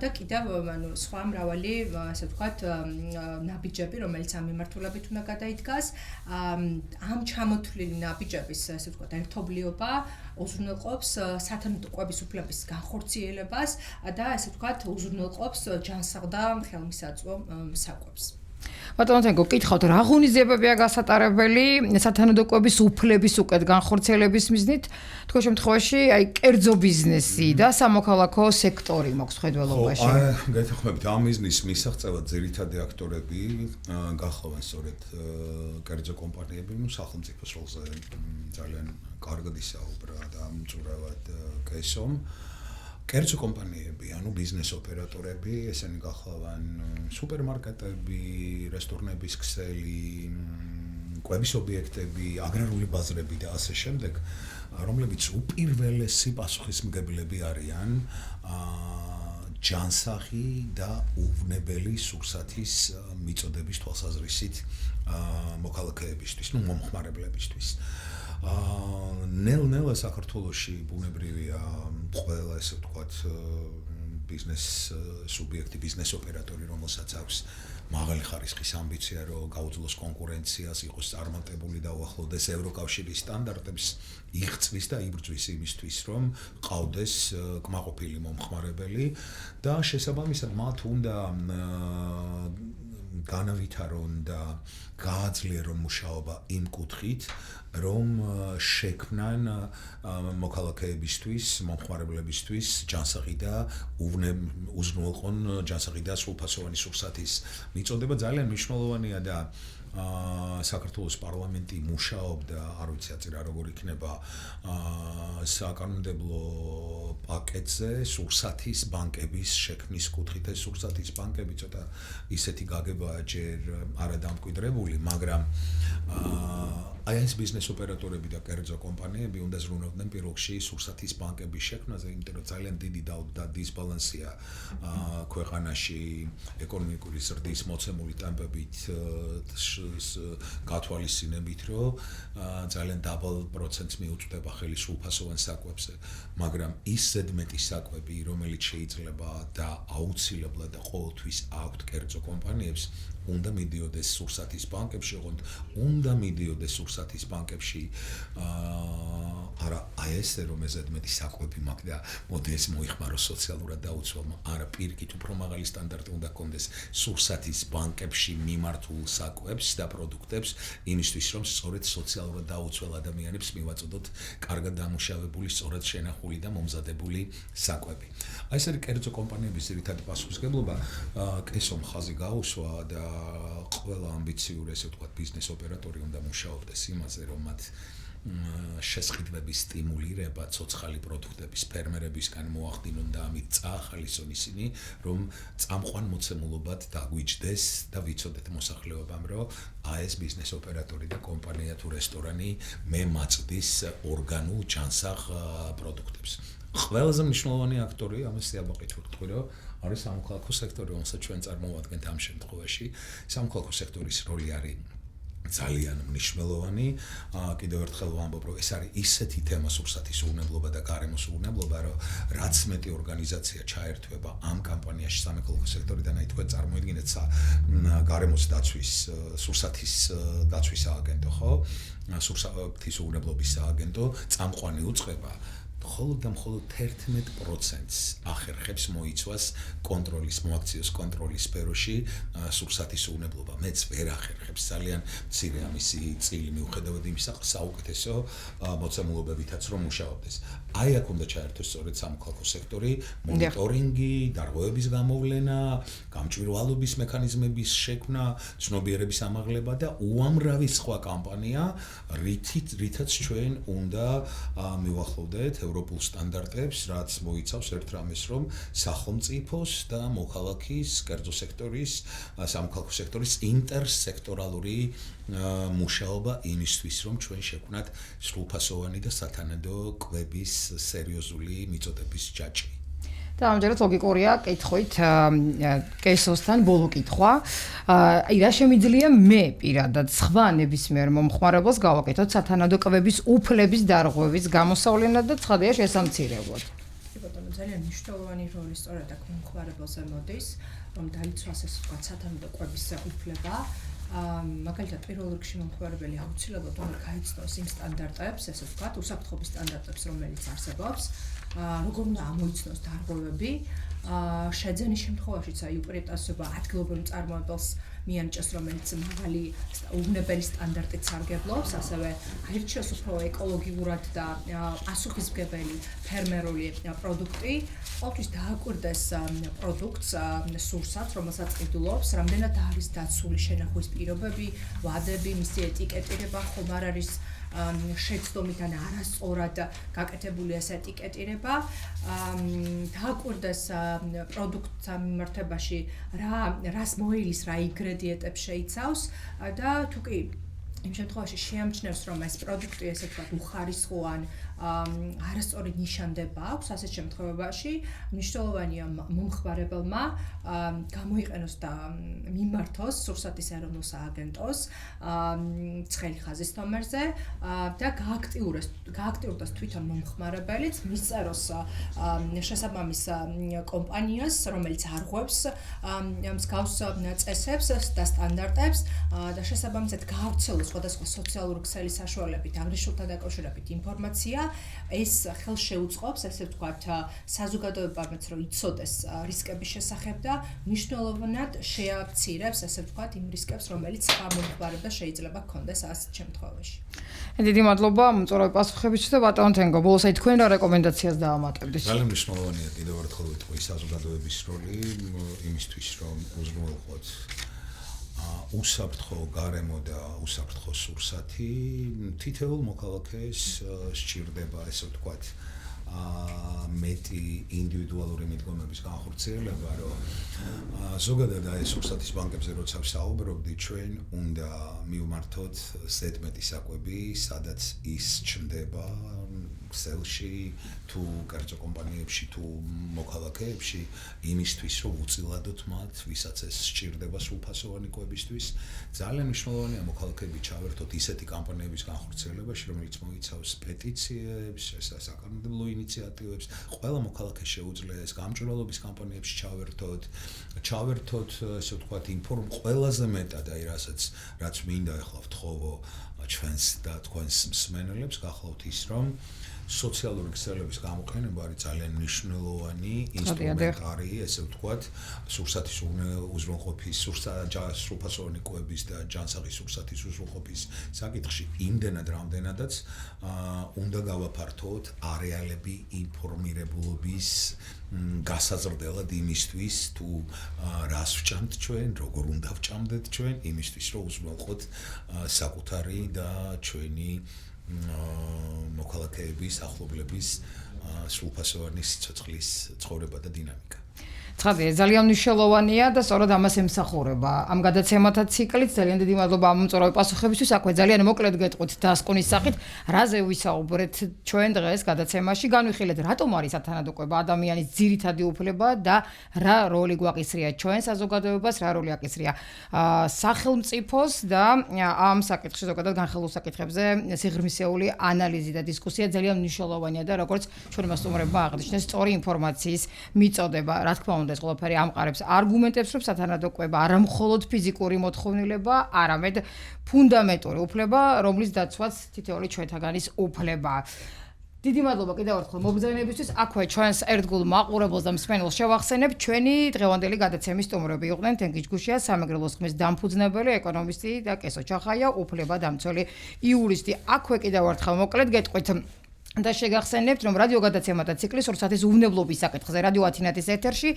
S4: და კიდევ სხვა მრავალი, ასე ვთქვათ, ნაბიჯები, რომელიც ამ მიმართულებით უნდა გადაიდგას. ამ ჩამოთვლილი ნაბიჯების, ასე ვთქვათ, ერთობლიობა უზრუნველყოფს სათანადო კვების უფლების განხორციელებას და, ასე ვთქვათ, უზრუნველყოფს ჯანსაღ და ხელმისაწვდომ საკვებს.
S2: ბატონო თენგო, გკითხავთ, რა ღონისძიებებია გასატარებელი სათანადო კვების უფლების უკეთ განხორციელების მიზნით? თქვენ შემთხვევაში, აი, კერძო ბიზნესი და სამოქალაქო სექტორი მოხს ხედველობაში.
S3: ხო, გეთახმებით, ამ მიზნის მისაღწევად ძირითადი აქტორები გახლავენ სწორედ კერძო კომპანიები, სახელმწიფოს როლზე ძალიან კარგად ისაუბრა და ამწურავად კესომ. კერძო კომპანიები, ანუ ბიზნეს ოპერატორები, ესენი გახლავენ სუპერმარკეტები, რესტორნების ქსელი, კვების ობიექტები, აგრარული ბაზრები და ასე შემდეგ, რომლებიც უპირველესი პასუხისმგებლები არიან ჯანსაღი და უვნებელი სურსათის მიწოდების თვალსაზრისით მოქალაქეებისთვის, მომხმარებლებისთვის. ნელ-ნელა საქართველოში ბუნებრივია ყველა ესე ვთქვათ ბიზნეს სუბიექტი, ბიზნეს ოპერატორი, რომელსაც აქვს მაღალი ხარისხის ამბიცია, რომ გაუძლოს კონკურენციას, იყოს წარმატებული და უახლოვდეს ევროკავშირის სტანდარტებს, იღწვის და იბრძვის იმისთვის, რომ ყავდეს კმაყოფილი მომხმარებელი და შესაბამისად მათ უნდა განავითარონ და გააძლიერონ მუშაობა იმ კუთხით, რომ შექმნან მოქალაქეებისთვის, მომხმარებლებისთვის ჯანსაღი და უზრუნველყონ ჯანსაღი და სრულფასოვანი სურსათის მიწოდება ძალიან მნიშვნელოვანია და საქართველოს პარლამენტი მუშაობდა, არ ვიცი აწირა როგორ იქნება საკანონმდებლო პაკეტზე სურსათის ბანკების შექმნის კუთხით. ეს სურსათის ბანკები ცოტა ისეთი გაგებაა ჯერ არა დამკვიდრებული, მაგრამ აი ეს ბიზნეს ოპერატორები და კერძო კომპანიები უნდა ზრუნავდნენ პირველ რიგში სურსათის ბანკების შექმნაზე, იმიტომ რომ ძალიან დიდი დისბალანსია ქვეყანაში ეკონომიკური ზრდის მოცემული ტემპებით გათვალისწინებით, რომ ძალიან დაბალ პროცენტს მიუწვდება ხელი სრულფასოვან საკვებზე, მაგრამ ის ზედმეტი საკვები, რომელიც შეიძლება და აუცილებლად და ყოველთვის აქვთ კერძო კომპანიებს, უნდა მიდიოდეს სურსათის ბანკებში, ოღონდ უნდა მიდიოდეს სურსათის ბანკებში არა აი ესე რომ ზედმეტი საკვები მაქვს და მოდი ეს მოიხმარო სოციალურად დაუცველმა, არა პირიქით უფრო მაღალი სტანდარტი უნდა ჰქონდეს სურსათის ბანკებში მიმართულ საკვებს და პროდუქტებს იმისთვის, რომ სწორედ სოციალურად დაუცველ ადამიანებს მივაწოდოთ კარგად დამუშავებული, სწორად შენახული და მომზადებული საკვები. აი ეს არის კერძო კომპანიების ძირითადი პასუხისმგებლობა, კესომ ხაზი გაუსვა და ყველა ამბიციური, ესე ვთქვათ, ბიზნეს ოპერატორი უნდა მუშაობდეს იმაზე, რომ მათ შესყიდვების სტიმულირება ცოცხალი პროდუქტების ფერმერებისგან მოახდინონ და ამით წაახალისონ ისინი, რომ წამყვან მოცემულობად დაგვიჯდეს და ვიცოდეთ მოსახლეობამ, რომ ეს ბიზნეს ოპერატორი და კომპანია თუ რესტორანი მე მაწვდის ორგანულ ჯანსაღ პროდუქტებს. ყველაზე მნიშვნელოვანი აქტორი ამას სიაბაყით ვიტყვი, რომ არის სამოქალაქო სექტორი, რომელსაც ჩვენ წარმოვადგენთ ამ შემთხვევაში. სამოქალაქო სექტორის როლი არის ძალიან მნიშვნელოვანი. კიდევ ერთხელ ვამბობ, რომ ეს არის ისეთი თემა სურსათის უვნებლობა და გარემოს უვნებლობა, რომ რაც მეტი ორგანიზაცია ჩაერთვება ამ კამპანიაში სამოქალაქო სექტორიდან, აი თქვენ წარმოიდგინეთ გარემოს დაცვის სურსათის დაცვის სააგენტო, ხო? სურსათის უვნებლობის სააგენტო წამყვანი უწყება მხოლოდ და მხოლოდ 11%-ს ახერხებს მოიცვას კონტროლის, მოაქციოს კონტროლის სფეროში სურსათის უვნებლობა. მეც ვერ ახერხებს ძალიან მცირე ამისი წილი მიუხედავად იმისა, საუკეთესო მოცემულობებითაც რომ მუშაობდეს. აი აქ უნდა ჩაერთოს სწორედ სამოქალაქო სექტორი, მონიტორინგი, დარღვევების გამოვლენა, გამჭვირვალობის მექანიზმების შექმნა, ცნობიერების ამაღლება და უამრავი სხვა კამპანია, რითაც ჩვენ უნდა მივახლოვდეთ ევროპულ სტანდარტებს, რაც მოიცავს ერთ რამეს, რომ სახელმწიფოს და მოქალაქის, კერძო სექტორის, სამოქალაქო სექტორის ინტერსექტორალური მუშაობა იმისთვის, რომ ჩვენ შევქმნათ სრულფასოვანი და სათანადო კვების სერიოზული მიწოდების ჯაჭვი.
S2: და ამჯერად ლოგიკურია კითხვით კესოსთან ბოლო კითხვა. რა შემიძლია მე პირადად სხვა ნებისმიერ მომხმარებელს გავაკეთოთ სათანადო კვების უფლების დარღვევის გამოსავლენად და ცხადია შესამცირებლად.
S4: ბატონო, ძალიან მნიშვნელოვანი როლი სწორედ აქ მომხმარებელზე მოდის, რომ დაიცვას ეს ვთქვათ სათანადო კვების უფლება. მაგალითად პირველ რიგში მომხმარებელი აუცილებლად უნდა გაიცნოს იმ სტანდარტებს, ესე ვთქვათ, უსაფრთხოების სტანდარტებს, რომელიც არსებობს, როგორ უნდა ამოიცნოს დარღვევები, შეძენის შემთხვევაშიც აი უპირატესობა ადგილობრივ მწარმოებელს მიანიჭოს, რომელიც მაღალი უვნებელი სტანდარტით სარგებლობს, ასევე აირჩიოს უფრო ეკოლოგიურად და პასუხისმგებელი ფერმერული პროდუქტი, ყოველთვის დააკვირდეს პროდუქტს, სურსათს, რომელსაც ყიდულობს, რამდენად არის დაცული შენახვის პირობები, ვადები, მისი ეტიკეტირება ხომ არ არის შეცდომით ან არასწორად გაკეთებული ეს ეტიკეტირება, დააკვირდეს პროდუქტს მიმართებაში რას მოილის, რა ინგრედიენტებს შეიცავს და თუ კი იმ შემთხვევაში შეამჩნევს, რომ ეს პროდუქტი ესე ვთქვათ უხარისხო ან არასწორი ნიშანდება აქვს ასეთ შემთხვევაში, მნიშვნელოვანია მომხმარებელმა გამოიყენოს და მიმართოს სურსათის ეროვნულ სააგენტოს ცხელი ხაზის ნომერზე და გააქტიურდეს თვითონ მომხმარებელიც, მისწეროს შესაბამის კომპანიას, რომელიც არღვევს მსგავს წესებს და სტანდარტებს და შესაბამისად გაავრცელოს სხვადასხვა სოციალური ქსელის საშუალებით აღნიშნულთან დაკავშირებით ინფორმაცია. ეს ხელს შეუწყობს, ესე ვთქვათ, საზოგადოებამაც რომ იცოდეს რისკების შესახებ და მნიშვნელოვნად შეაქცირებს, ესე ვთქვათ, იმ რისკებს, რომელიც სხვა მომხმარებელს შეიძლება ჰქონდეს ასეთ შემთხვევაში.
S2: დიდი მადლობა მოწვევის პასუხებისთვის და ბატონ თენგო, ბოლოს აი თქვენ რა რეკომენდაციას დაამატებდით?
S3: ძალიან მნიშვნელოვანია კიდევ ერთხელ ვიტყვი საზოგადოების როლი იმისთვის, რომ უზრუნველყოთ უსაფრთხო გარემო და უსაფრთხო სურსათი თითოეულ მოქალაქეს სჭირდება, ესე ვთქვათ, მეტი ინდივიდუალური მიდგომების განხორციელება, რომ ზოგადად აი სურსათის ბანკებზე როცა ვსაუბრობდი, ჩვენ უნდა მივმართოთ ზედმეტი საკვები, სადაც ის ჩნდება ქსელში თუ კერძო კომპანიებში თუ მოქალაქეებში იმისთვის, რომ უწილადოთ მათ, ვისაც ეს სჭირდება სრულფასოვანი კვებისთვის. ძალიან მნიშვნელოვანია მოქალაქეები ჩავერთოთ ისეთი კამპანიების განხორციელებაში, რომელიც მოიცავს პეტიციებს, საკანონმდებლო ინიციატივებს, ყველა მოქალაქეს შეუძლია ეს გამჭვირვალობის კამპანიებში ჩავერთოთ, ესე ვთქვათ, ყველაზე მეტად აი რაც მინდა ახლა ვთხოვო ჩვენს და თქვენს მსმენელებს, გახლავთ ის, რომ სოციალური ქსელების გამოყენება არის ძალიან მნიშვნელოვანი ინსტრუმენტარი, ესე ვთქვათ, სურსათის უზრუნველყოფის, სრულფასოვანი კვების და ჯანსაღი სურსათის უზრუნველყოფის საკითხში იმდენად, რამდენადაც უნდა გავაფართოთ არეალები ინფორმირებულობის გასაზრდელად იმისთვის, თუ რას ვჭამთ ჩვენ, როგორ უნდა ვჭამდეთ ჩვენ, იმისთვის, რომ უზრუნველყოთ საკუთარი და ჩვენი მოქალაქეების, ახლობლების სრულფასოვანი სიცოცხლის ცხოვრება და დინამიკა.
S2: ცხადია, ძალიან მნიშვნელოვანია და სწორად ამას ემსახურება. ამ გადაცემათა ციკლით ძალიან დიდი მადლობა ამ მომწვევის პასუხებისთვის. აქვე ძალიან მოკლედ გეტყვით დასკვნის სახით, რაზე ვისაუბრეთ ჩვენ დღეს გადაცემაში. განვიხილეთ, რატომ არის სათანადო-კვება ადამიანის ძირითადი უფლება და რა როლი გვაკისრია ჩვენ საზოგადოებას, რა როლი აკისრია სახელმწიფოს და ამ საკითხში ზოგადად განხილულ საკითხებზე სიღრმისეული ანალიზი და დისკუსია ძალიან მნიშვნელოვანია და როგორც ჩვენმა სტუმრებმა აღნიშნეს, სწორი ინფორმაციის მიწოდება. რა თქმა უნდა, ეს ყველაფერი ამყარებს არგუმენტებს, რომ სათანადო-კვება არა მხოლოდ ფიზიკური მოთხოვნილება, არამედ ფუნდამენტური უფლება, რომლის დაცვაც თითოეული ჩვენთაგანის უფლებაა. დიდი მადლობა კიდევ ერთხელ მობრძანებისთვის. აქვე ჩვენს ერთგულ მაყურებელს და მსმენელს შევახსენებ, ჩვენი დღევანდელი გადაცემის სტუმრები იყვნენ თენგიჩ გუშია, სამეგრელოს ხმის დამფუძნებელი, ეკონომისტი და კესო ჩახაია, უფლებადამცველი იურისტი. აქვე კიდევ ერთხელ მოკლედ გეტყვით და შეგახსენებთ, რომ რადიო გადაცემათა ციკლი სურსათის უვნებლობის საკითხზე რადიო ათინათის ეთერში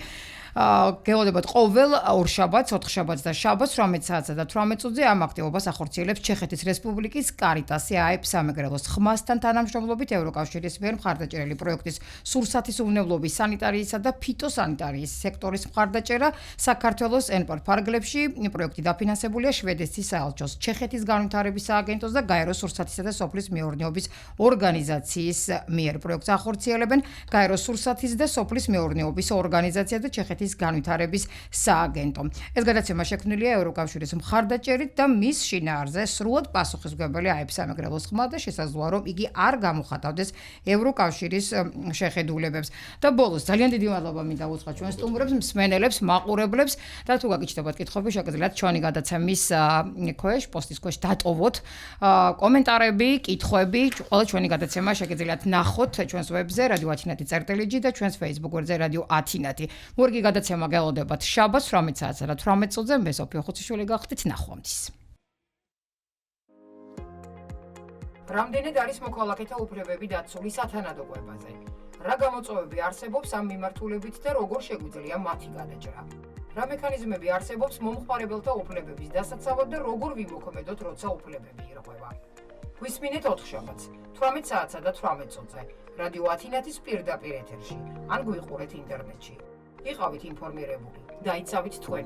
S2: გელოდებათ ყოველ ორშაბათს, ოთხშაბათს და შაბათს 18 საათსა და 18 წუთზე ამ აქტივობას ახორციელებს ჩეხეთის რესპუბლიკის კარიტასი აებ სამეგრელოს ხმასთან თანამშრომლობით ევროკავშირის მიერ მხარდაჭერილი პროექტის სურსათის უვნებლობის სანიტარიისა და ფიტოსანიტარიის სექტორის მხარდაჭერა საქართველოს ენპორტ ფარგლებში. პროექტი დაფინანსებულია შვედეთის საელჩოს, ჩეხეთის განვითარების სააგენტოს და გაეროს სურსათისა და სოფლის მეურნეობის ორგანიზაციის მიერ. პროექტს ახორციელებენ გაეროს სურსათის და სოფლის მეურნეობის ორგანიზაცია და ჩეხეთის განვითარების სააგენტო. ეს გადაცემა შექმნილია ევროკავშირის მხარდაჭერით და მის შინაარზე სრულად პასუხისმგებელი აებ სამეგრელოს ხმა და შესაძლოა, რომ იგი არ გამოხატავდეს ევროკავშირის შეხედულებებს. და ბოლოს ძალიან დიდი მადლობა მინდა უთხრა ჩვენ სტუმრებს, მსმენელებს, მაყურებლებს და თუ გაგიჩნდებათ კითხვები, შეგიძლიათ ჩვენი გადაცემის ქვეშ, პოსტის ქვეშ დატოვოთ კომენტარები, კითხვები, ყველა ჩვენი გადაცემა შეგიძლიათ ნახოთ ჩვენს ვებზე რადიო ათინათი წერტილიჯი და ჩვენს Facebook გვერდზე რადიო ათინათი. მორგი გადაცემა გელოდებათ შაბათს 18 საათსა და 18 წუთზე. მე სოფიო ხუციშვილი გახდით, ნახვამდის.
S1: რამდენად არის მოქალაქეთა უფლებები დაცული სათანადო-კვებაზე? რა გამოწვევები არსებობს ამ მიმართულებით და როგორ შეგვიძლია მათი გადაჭრა? რა მექანიზმები არსებობს მომხმარებელთა უფლებების დასაცავად და როგორ ვიმოქმედოთ, როცა უფლებები ირღვევა? გვისმინეთ ოთხშაბათს 18 საათსა და 18 წუთზე რადიო ათინათის პირდაპირ ეთერში ან გვიყურეთ ინტერნეტში. იყავით ინფორმირებული, დაიცავით თქვენი